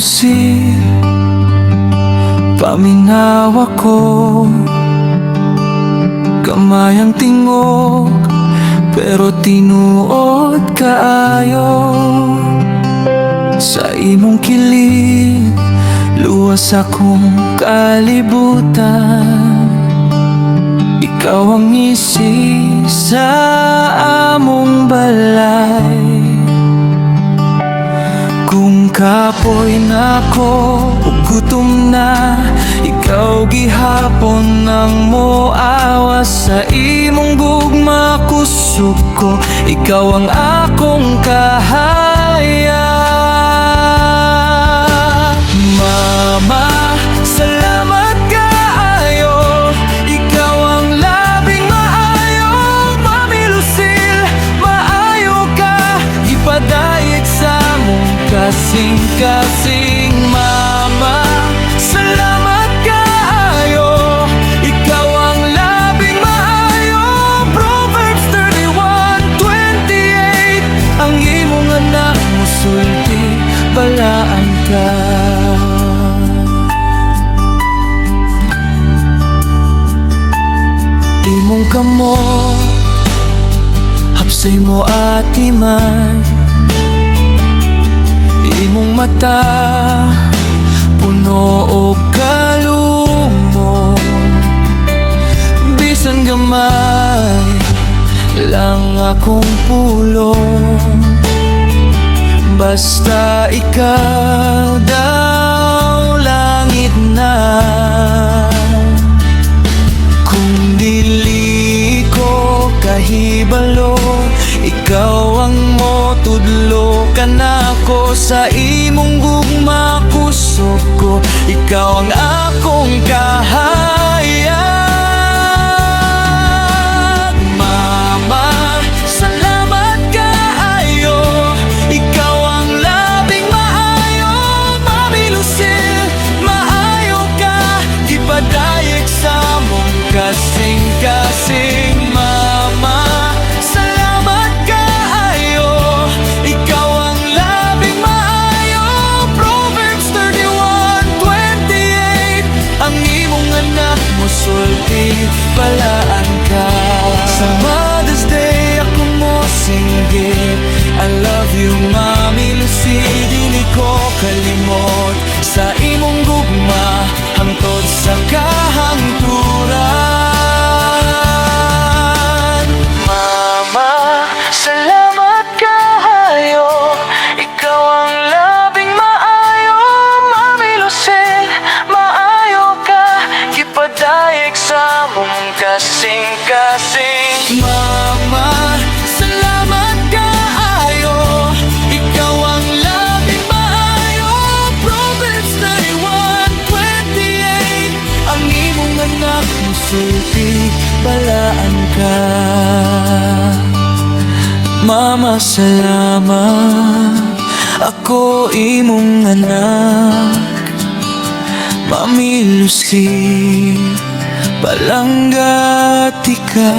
Lucy, paminawa ko, kamay ang tingog, pero tinuod kaayo. Sa imong kilid, luwas akong kalibutan. Ikaw ang ngisi sa among balay. Kung kapoy na ko o gutom na, ikaw gihapon ang moawa. Sa imong gugma kusog ko, ikaw ang akong kahaya. Mama, salamat kaayo, ikaw ang labing maayo. Mami Lucille, maayo ka, ipadayag sa mong kasing-kasing. Mama, salamat kaayo, ikaw ang labing maayo. Proverbs 31:28, ang imong anak musulti, balaan ka. Imong kamot, hapsay mo at imay. Imong mata, puno o kalumo. Bisan gamay lang akong pulong, basta ikaw daw langit na. Kung dili ko kahibalo, ikaw ang motudlo ka na ko. Sa imong gugma kusog ko, ikaw ang akong kahaya. Mama, salamat kaayo, ikaw ang labing maayo. Mami Lucille, maayo ka, ipadayag sa mong kasing-kasing. Mama, salamat kaayo, ikaw ang labing maayo. Proverbs 31:28, ang imong anak musulti, balaan ka. Sa Mother's Day ako mo singgit, I love you Mami Lucy. Dili ko kalimot sa imong gugma hangtod sa kahangturan. Mama, salamat kaayo, ikaw ang labing maayo. Mami Lucille, maayo ka, ipadayag sa mong kasing-kasing. Mama, salamat kaayo, ikaw ang labing maayo. Proverbs 31:28, ang imong anak musulti, balaan ka. Mama, salamat, ako imong anak. Mami Lucy, palanggati ka.